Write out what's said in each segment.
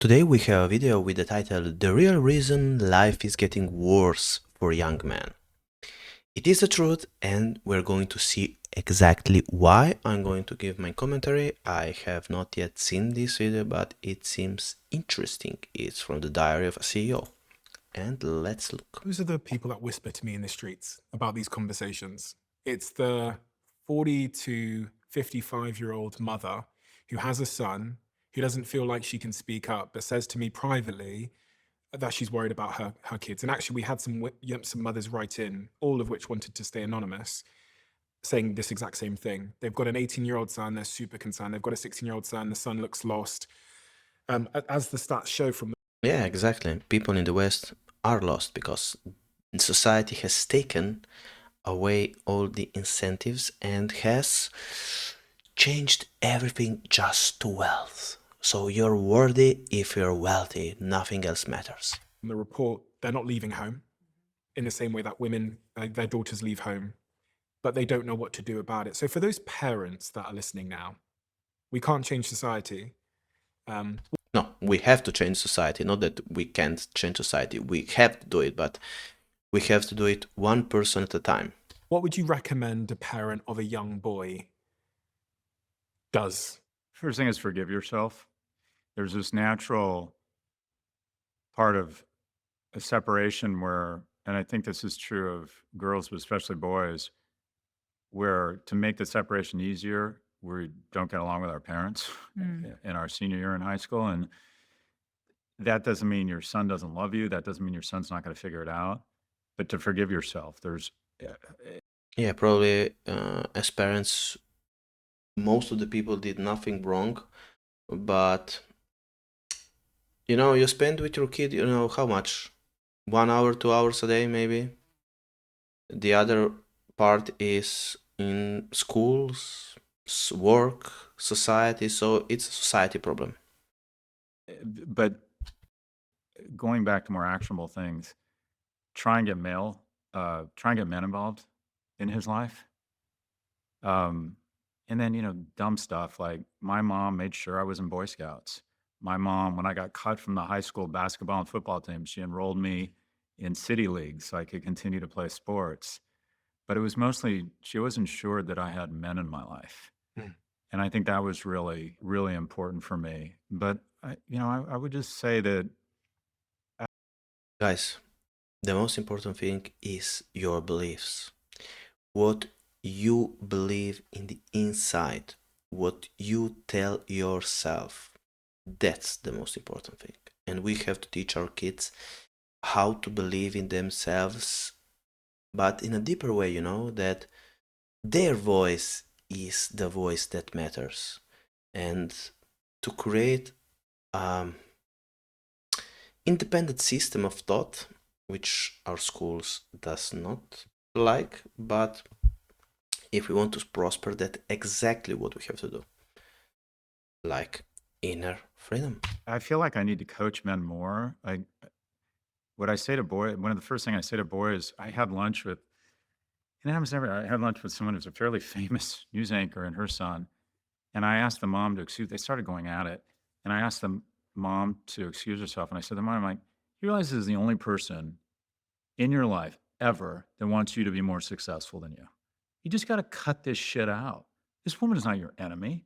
Today we have a video with the title The Real Reason Life is Getting Worse for Young Men. It is the truth and we're going to see exactly why. I'm going to give my commentary. I have not yet seen this video, but it seems interesting. It's from the Diary of a CEO. And let's look. Those are the people that whisper to me in the streets about these conversations. It's the 40 to 55-year-old mother who has a son who doesn't feel like she can speak up, but says to me privately that she's worried about her kids. And actually, we had some mothers write in, all of which wanted to stay anonymous, saying this exact same thing. They've got an 18-year-old son, they're super concerned. They've got a 16-year-old son, the son looks lost. As the stats show from Yeah, exactly. People in the West are lost because society has taken away all the incentives and has changed everything just to wealth. So you're worthy if you're wealthy, nothing else matters. the report, they're not leaving home in the same way that women, their daughters leave home, but they don't know what to do about it. So for those parents that are listening now, we can't change society. No, we have to change society. Not that we can't change society. We have to do it, but we have to do it one person at a time. What would you recommend a parent of a young boy does? First thing is forgive yourself. There's this natural part of a separation where, and I think this is true of girls, but especially boys, where to make the separation easier, we don't get along with our parents in our senior year in high school. And that doesn't mean your son doesn't love you. That doesn't mean your son's not going to figure it out. But to forgive yourself, Yeah, probably as parents, most of the people did nothing wrong, but you spend with your kid, how much? 1 hour, 2 hours a day, maybe. The other part is in schools, work, society, so it's a society problem. but going back to more actionable things, try and get men involved in his life. And then, dumb stuff like my mom made sure I was in Boy Scouts. My mom, when I got cut from the high school basketball and football team, she enrolled me in city leagues so I could continue to play sports. But it was mostly, she was ensured that I had men in my life. And I think that was really, really important for me. But, I would just say that. Guys, the most important thing is your beliefs. What you believe in the inside, what you tell yourself. That's the most important thing. And we have to teach our kids how to believe in themselves, but in a deeper way, that their voice is the voice that matters. And to create independent system of thought, which our schools does not like, but if we want to prosper, that's exactly what we have to do. Like inner freedom. I feel like I need to coach men more. What I say to boys, one of the first things I say to boys, I had lunch with, and I had lunch with someone who's a fairly famous news anchor and her son. And I asked the mom to excuse, they started going at it. And I asked the mom to excuse herself. And I said to the mom, I'm like, you realize this is the only person in your life ever that wants you to be more successful than you. You just got to cut this shit out. This woman is not your enemy.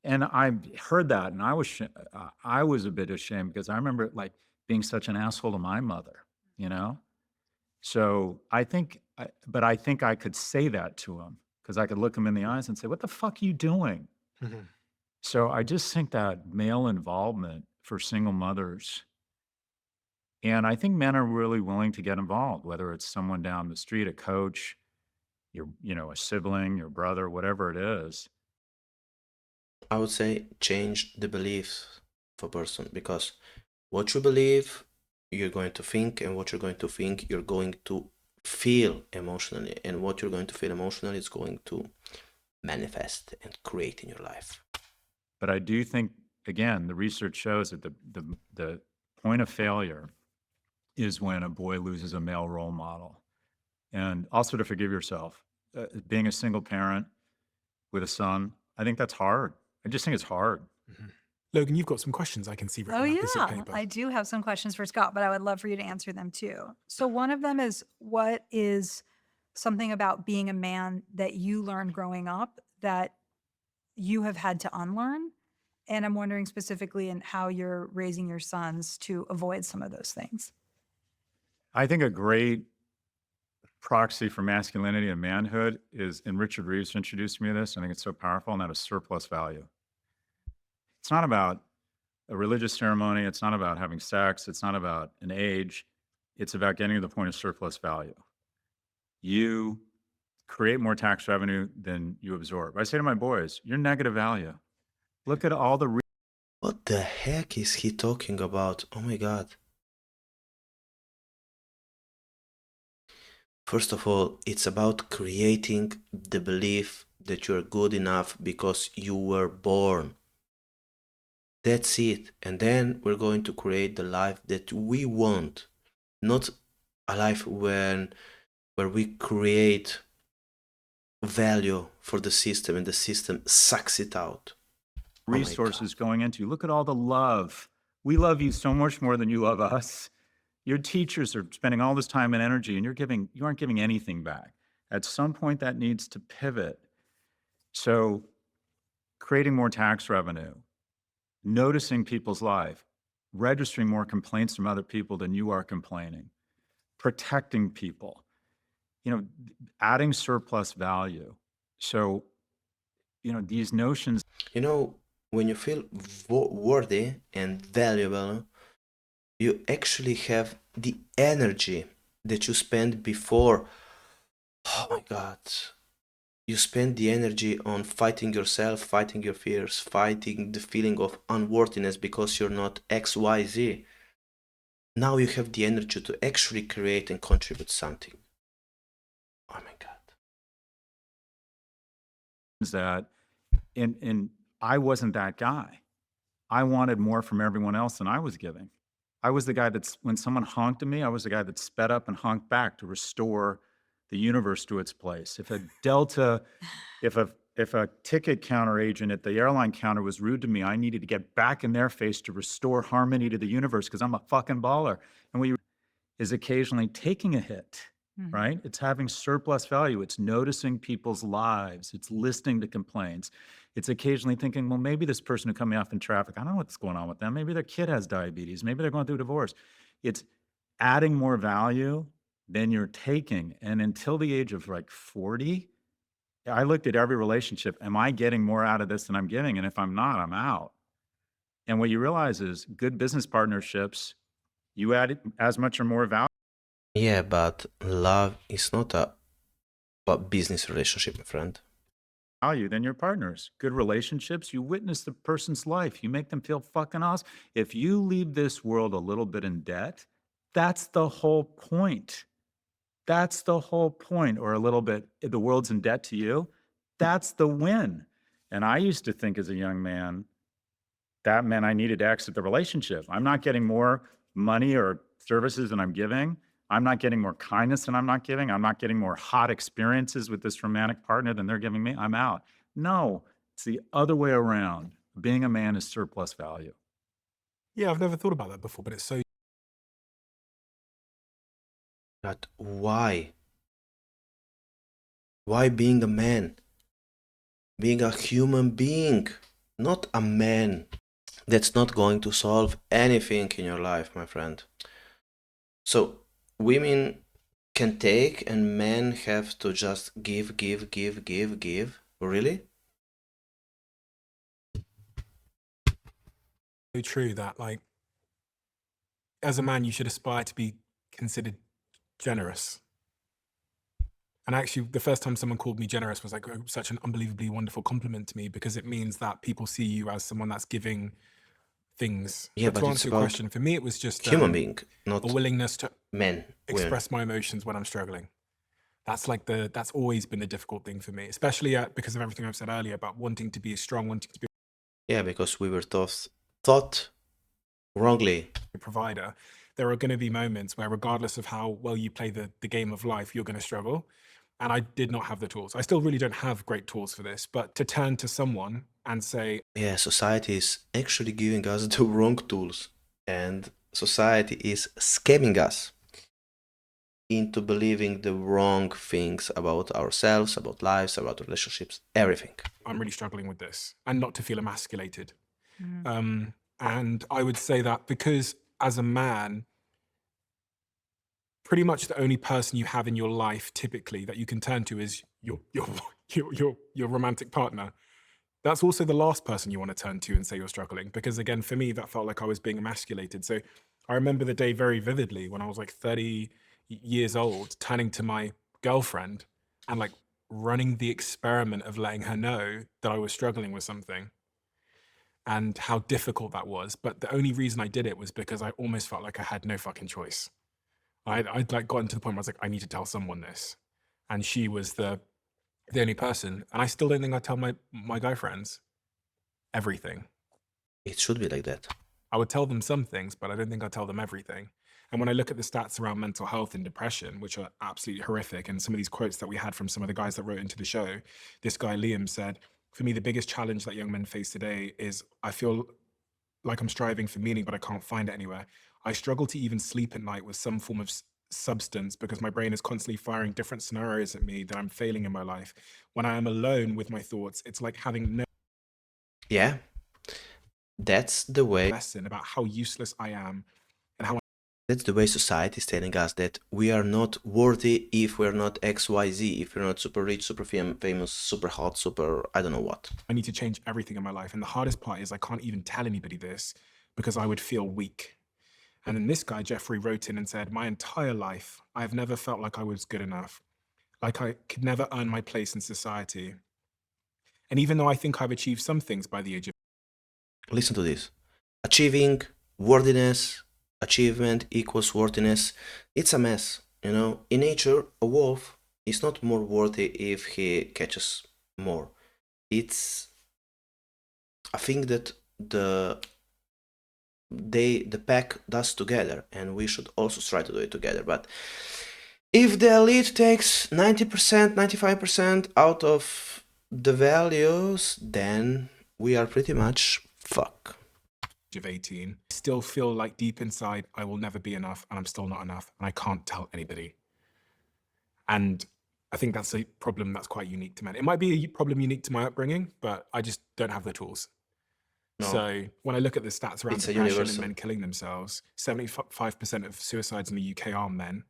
And I heard that, and I was a bit ashamed because I remember like being such an asshole to my mother, So I think I could say that to him because I could look him in the eyes and say, "What the fuck are you doing?" So I just think that male involvement for single mothers, and I think men are really willing to get involved, whether it's someone down the street, a coach, a sibling, your brother, whatever it is. I would say change the beliefs of a person, because what you believe, you're going to think, and what you're going to think, you're going to feel emotionally, and what you're going to feel emotionally is going to manifest and create in your life. But I do think, again, the research shows that the point of failure is when a boy loses a male role model. And also to forgive yourself. Being a single parent with a son, I think that's hard. I just think it's hard. Logan, you've got some questions I can see written Oh, on a piece of yeah. paper. I do have some questions for Scott, but I would love for you to answer them too. So, one of them is, what is something about being a man that you learned growing up that you have had to unlearn? And I'm wondering specifically in how you're raising your sons to avoid some of those things. I think a great proxy for masculinity and manhood is, and Richard Reeves introduced me to this, I think it's so powerful, and that is surplus value. It's not about a religious ceremony. It's not about having sex. It's not about an age. It's about getting to the point of surplus value. You create more tax revenue than you absorb. I say to my boys, you're negative value. Look at all the What the heck is he talking about? Oh my god. First of all, it's about creating the belief that you're good enough because you were born. That's it. And then we're going to create the life that we want, not a life where we create value for the system and the system sucks it out. resources going into you. Look at all the love. We love you so much more than you love us. Your teachers are spending all this time and energy, and you aren't giving anything back. At some point, that needs to pivot. So, creating more tax revenue, noticing people's life, registering more complaints from other people than you are complaining, protecting people, adding surplus value. So, these notions. When you feel worthy and valuable, you actually have the energy that you spent before. Oh my god. You spend the energy on fighting yourself, fighting your fears, fighting the feeling of unworthiness because you're not XYZ. Now you have the energy to actually create and contribute something. Oh my god. That, and I wasn't that guy. I wanted more from everyone else than I was giving. I was the guy that's, when someone honked at me, I was the guy that sped up and honked back to restore the universe to its place. If a ticket counter agent at the airline counter was rude to me, I needed to get back in their face to restore harmony to the universe because I'm a fucking baller. And we is occasionally taking a hit, right? It's having surplus value. It's noticing people's lives. It's listening to complaints. It's occasionally thinking, well, maybe this person who cut me off in traffic, I don't know what's going on with them. Maybe their kid has diabetes. Maybe they're going through a divorce. It's adding more value than you're taking. And until the age of like 40, I looked at every relationship. Am I getting more out of this than I'm giving? And if I'm not, I'm out. And what you realize is good business partnerships, you add as much or more value. Yeah, but love is not a business relationship, my friend. Value than your partners. Good relationships, you witness the person's life. You make them feel fucking awesome. If you leave this world a little bit in debt, that's the whole point. That's the whole point. Or a little bit, the world's in debt to you. That's the win. And I used to think as a young man, that meant I needed to exit the relationship. I'm not getting more money or services than I'm giving. I'm not getting more kindness than I'm not giving. I'm not getting more hot experiences with this romantic partner than they're giving me. I'm out. No, it's the other way around. Being a man is surplus value. Yeah, I've never thought about that before, but it's so. But why? Why being a man? Being a human being, not a man. That's not going to solve anything in your life, my friend. So, women can take and men have to just give. Really? True that, like, as a man, you should aspire to be considered generous. And actually, the first time someone called me generous was like such an unbelievably wonderful compliment to me, because it means that people see you as someone that's giving things. Yeah, But to but it's answer your about question, for me, it was just human being, a not willingness to men, women. express my emotions when I'm struggling. That's always been the difficult thing for me, especially because of everything I've said earlier about wanting to be strong, wanting to be Yeah, because we were taught wrongly. a provider. There are going to be moments where, regardless of how well you play the game of life, you're going to struggle. And I did not have the tools. I still really don't have great tools for this, but to turn to someone and say, Yeah, society is actually giving us the wrong tools, and society is scamming us into believing the wrong things about ourselves, about lives, about relationships, everything. I'm really struggling with this, and not to feel emasculated. Mhm. And I would say that because as a man, pretty much the only person you have in your life typically that you can turn to is your romantic partner. That's also the last person you want to turn to and say you're struggling. Because again, for me, that felt like I was being emasculated. So I remember the day very vividly when I was like 30 years old, turning to my girlfriend and like running the experiment of letting her know that I was struggling with something and how difficult that was. But the only reason I did it was because I almost felt like I had no fucking choice. I'd like gotten to the point where I was like, I need to tell someone this. And she was the only person. And I still don't think I tell my guy friends everything. It should be like that. I would tell them some things, but I don't think I tell them everything. And when I look at the stats around mental health and depression, which are absolutely horrific, and some of these quotes that we had from some of the guys that wrote into the show, this guy Liam said, for me, the biggest challenge that young men face today is I feel like I'm striving for meaning, but I can't find it anywhere. I struggle to even sleep at night with some form of substance because my brain is constantly firing different scenarios at me that I'm failing in my life. When I am alone with my thoughts, it's like having no Yeah, that's the way. lesson about how useless I am and how That's the way society is telling us that we are not worthy if we're not XYZ, if we're not super rich, super famous, super hot, super I don't know what. I need to change everything in my life. And the hardest part is I can't even tell anybody this because I would feel weak. And then this guy, Jeffrey, wrote in and said, my entire life, I have never felt like I was good enough, like I could never earn my place in society. And even though I think I've achieved some things by the age of Listen to this. Achieving worthiness, achievement equals worthiness. It's a mess. You know, in nature, a wolf is not more worthy if he catches more. It's a thing that the pack does together, and we should also try to do it together. But if the elite takes 90%, 95% out of the values, then we are pretty much fucked. of 18, I still feel like deep inside, I will never be enough and I'm still not enough and I can't tell anybody. And I think that's a problem that's quite unique to men. It might be a problem unique to my upbringing, but I just don't have the tools. No. So when I look at the stats around It's a depression and universal. men killing themselves, 75% of suicides in the UK are men,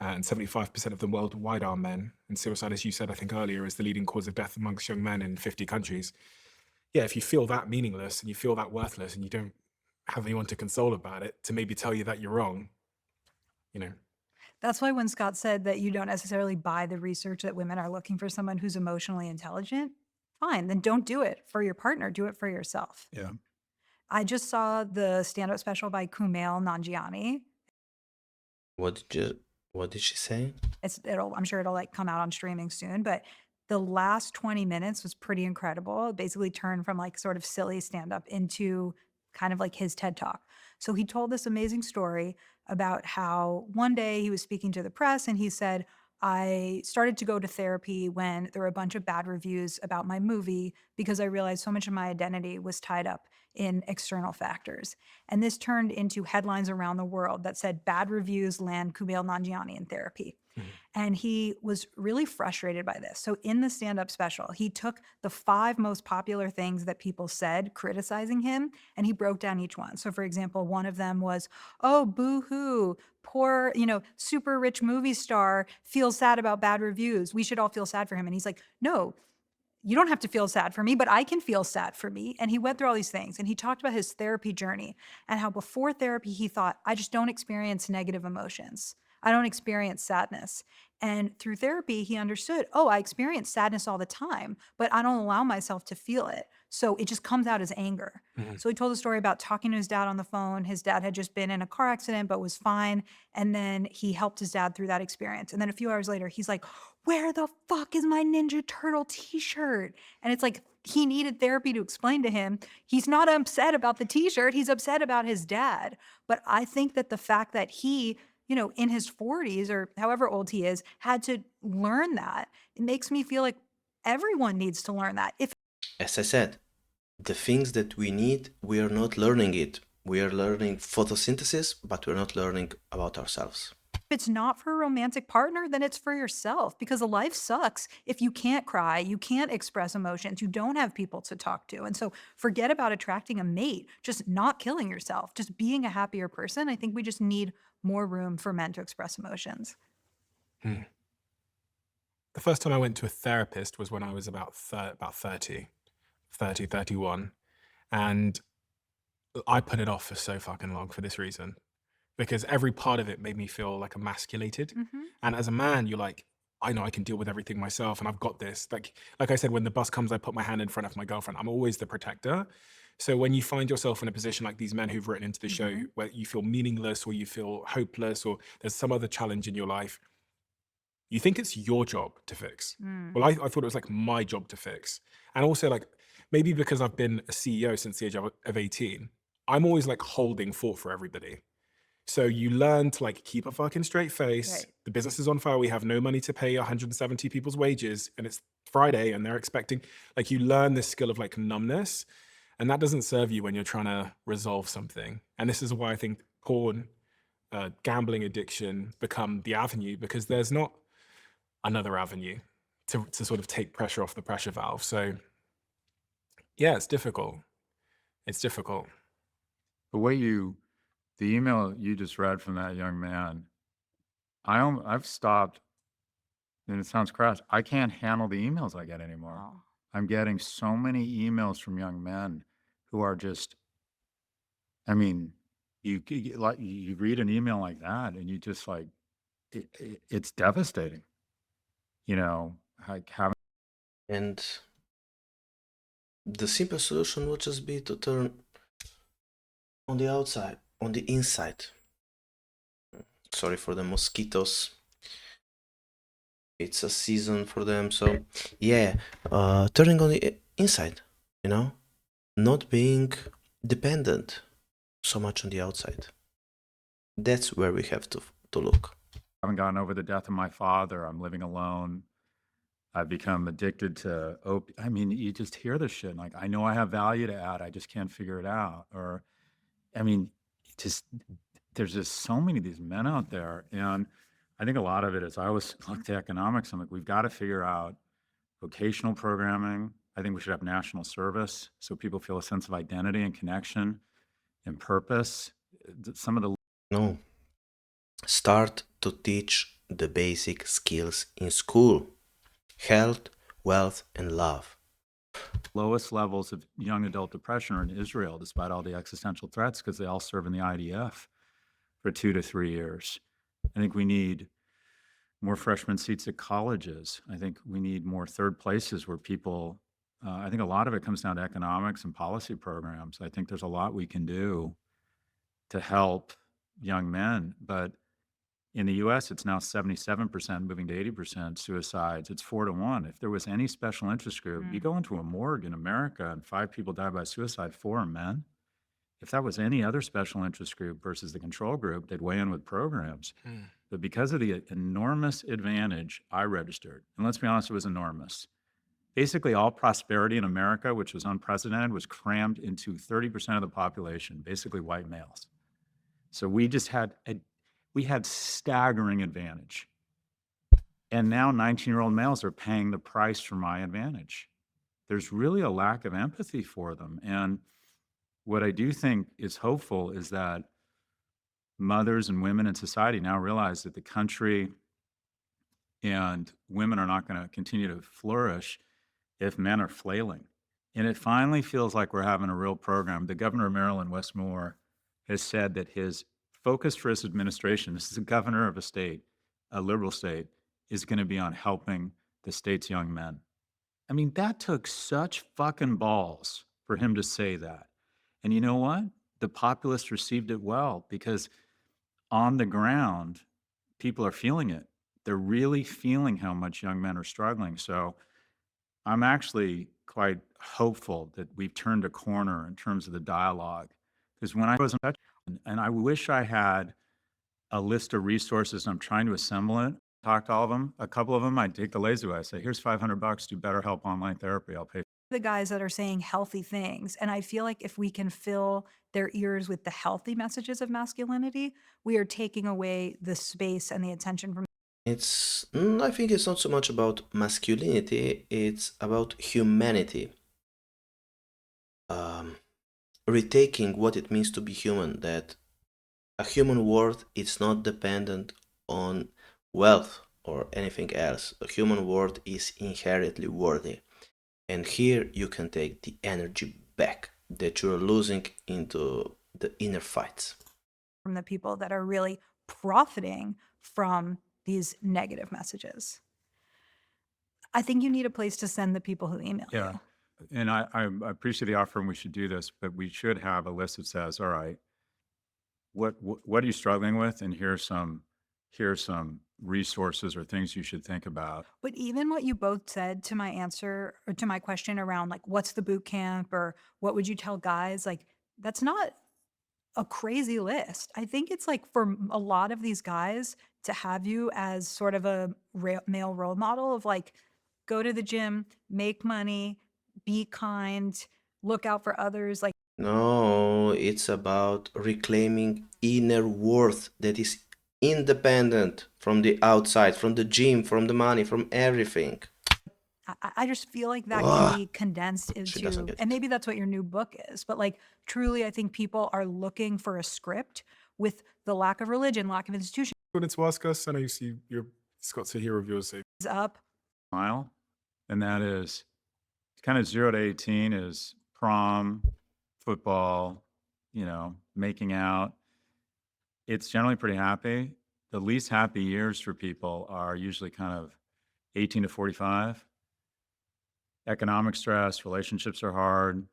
and 75% of them worldwide are men. And suicide, as you said, I think earlier, is the leading cause of death amongst young men in 50 countries. Yeah, if you feel that meaningless and you feel that worthless and you don't have anyone to console about it, to maybe tell you that you're wrong, you know. That's why when Scott said that you don't necessarily buy the research that women are looking for someone who's emotionally intelligent, fine, then don't do it for your partner, do it for yourself. Yeah. I just saw the stand-up special by Kumail Nanjiani. What did she say? I'm sure it'll like come out on streaming soon, but the last 20 minutes was pretty incredible. It basically turned from like sort of silly stand-up into kind of like his TED Talk. So he told this amazing story about how one day he was speaking to the press and he said, I started to go to therapy when there were a bunch of bad reviews about my movie because I realized so much of my identity was tied up in external factors. And this turned into headlines around the world that said bad reviews land Kumail Nanjiani in therapy. And he was really frustrated by this. So in the stand-up special, he took the 5 most popular things that people said criticizing him, and he broke down each one. So for example, one of them was, oh, boo-hoo, poor, super rich movie star feels sad about bad reviews. We should all feel sad for him. And he's like, no, you don't have to feel sad for me, but I can feel sad for me. And he went through all these things and he talked about his therapy journey and how before therapy, he thought, I just don't experience negative emotions. I don't experience sadness. And through therapy, he understood, oh, I experience sadness all the time, but I don't allow myself to feel it. So it just comes out as anger. So he told a story about talking to his dad on the phone. His dad had just been in a car accident, but was fine. And then he helped his dad through that experience. And then a few hours later, he's like, where the fuck is my Ninja Turtle t-shirt? And it's like, he needed therapy to explain to him, he's not upset about the t-shirt, he's upset about his dad. But I think that the fact that he, in his 40s or however old he is, had to learn that, it makes me feel like everyone needs to learn that. As I said, the things that we need, we are not learning it. We are learning photosynthesis, but we're not learning about ourselves. If it's not for a romantic partner, then it's for yourself, because life sucks if you can't cry, you can't express emotions, you don't have people to talk to. And so forget about attracting a mate, just not killing yourself, just being a happier person. I think we just need more room for men to express emotions. The first time I went to a therapist was when I was about 30, 31. And I put it off for so fucking long for this reason, because every part of it made me feel like emasculated. And as a man, you're like, I know I can deal with everything myself and I've got this. Like I said, when the bus comes, I put my hand in front of my girlfriend. I'm always the protector. So when you find yourself in a position like these men who've written into the show, where you feel meaningless or you feel hopeless or there's some other challenge in your life, you think it's your job to fix. Well, I thought it was like my job to fix. And also, like, maybe because I've been a CEO since the age of 18, I'm always like holding fort for everybody. So you learn to like keep a fucking straight face. Right. The business is on fire. We have no money to pay 170 people's wages, and it's Friday, and they're expecting, like, you learn this skill of like numbness, and that doesn't serve you when you're trying to resolve something. And this is why I think porn, gambling addiction become the avenue, because there's not another avenue to sort of take pressure off the pressure valve. So yeah, it's difficult. It's difficult. The email you just read from that young man, I've stopped, and it sounds crass. I can't handle the emails I get anymore. Wow. I'm getting so many emails from young men who are just, I mean, you read an email like that and you just like, it's devastating, like having. And the simple solution would just be to turn on the outside, on the inside. Sorry for the mosquitoes. It's a season for them, so yeah, turning on the inside, not being dependent so much on the outside. That's where we have to look. I haven't gotten over the death of my father. I'm living alone. I've become addicted to I mean, you just hear this shit. Like, I know I have value to add. I just can't figure it out. Or, I mean, there's just so many of these men out there. And I think a lot of it is, I always look to economics. I'm like, we've got to figure out vocational programming. I think we should have national service so people feel a sense of identity and connection and purpose. Some of the No. Start to teach the basic skills in school: health, wealth, and love. lowest levels of young adult depression are in Israel, despite all the existential threats, because they all serve in the IDF for 2 to 3 years. I think we need more freshman seats at colleges. I think we need more third places where people, I think a lot of it comes down to economics and policy programs. I think there's a lot we can do to help young men, but in the US, it's now 77% moving to 80% suicides. It's 4 to 1. If there was any special interest group, you go into a morgue in America and 5 people die by suicide, 4 are men. If that was any other special interest group versus the control group, they'd weigh in with programs. But because of the enormous advantage I registered, and let's be honest, it was enormous. Basically, all prosperity in America, which was unprecedented, was crammed into 30% of the population, basically white males. So we just had staggering advantage. And now 19-year-old males are paying the price for my advantage. There's really a lack of empathy for them. And what I do think is hopeful is that mothers and women in society now realize that the country and women are not going to continue to flourish if men are flailing. And it finally feels like we're having a real program. The governor of Maryland, Wes Moore, has said that his focus for his administration, this is a governor of a state, a liberal state, is going to be on helping the state's young men. I mean, that took such fucking balls for him to say that. And you know what? The populace received it well, because on the ground, people are feeling it. They're really feeling how much young men are struggling. So I'm actually quite hopeful that we've turned a corner in terms of the dialogue. Because when I was in touch, and I wish I had a list of resources, I'm trying to assemble it, talk to all of them. A couple of them, I take the lazy way. I say, here's $500, do BetterHelp online therapy. I'll pay The guys that are saying healthy things. And I feel like if we can fill their ears with the healthy messages of masculinity, we are taking away the space and the attention from. I think it's not so much about masculinity, it's about humanity. Retaking what it means to be human, that a human worth is not dependent on wealth or anything else. A human worth is inherently worthy. And here you can take the energy back that you're losing into the inner fights. From the people that are really profiting from these negative messages. I think you need a place to send the people who email Yeah. you. And I appreciate the offer, and we should do this, but we should have a list that says, all right, what are you struggling with? And here's some resources or things you should think about. But even what you both said to my answer or to my question around like, what's the boot camp or what would you tell guys? Like, that's not a crazy list. I think it's like for a lot of these guys to have you as sort of a male role model of like, go to the gym, make money, be kind, look out for others. Like, No, it's about reclaiming inner worth that is independent from the outside, from the gym, from the money, from everything. I just feel like that Ugh. can be condensed She doesn't into, get and it. maybe that's what your new book is, but like truly, I think people are looking for a script with the lack of religion, lack of institutions Wanted to ask us, I know you see Scott's a hero of yours. So up. Mile, and that is kind of 0 to 18 is prom, football, making out. It's generally pretty happy. The least happy years for people are usually kind of 18 to 45. Economic stress, relationships are hard.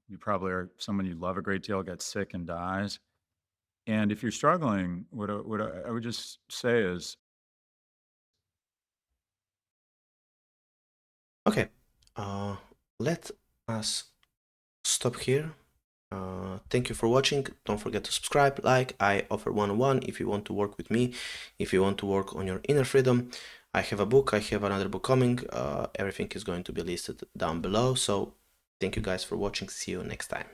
You probably are someone you love a great deal, gets sick and dies. And if you're struggling, what I would just say is, Okay, let us stop here. Thank you for watching. Don't forget to subscribe, like. I offer one-on-one if you want to work with me, if you want to work on your inner freedom. I have a book, I have another book coming. Everything is going to be listed down below. So thank you guys for watching. See you next time.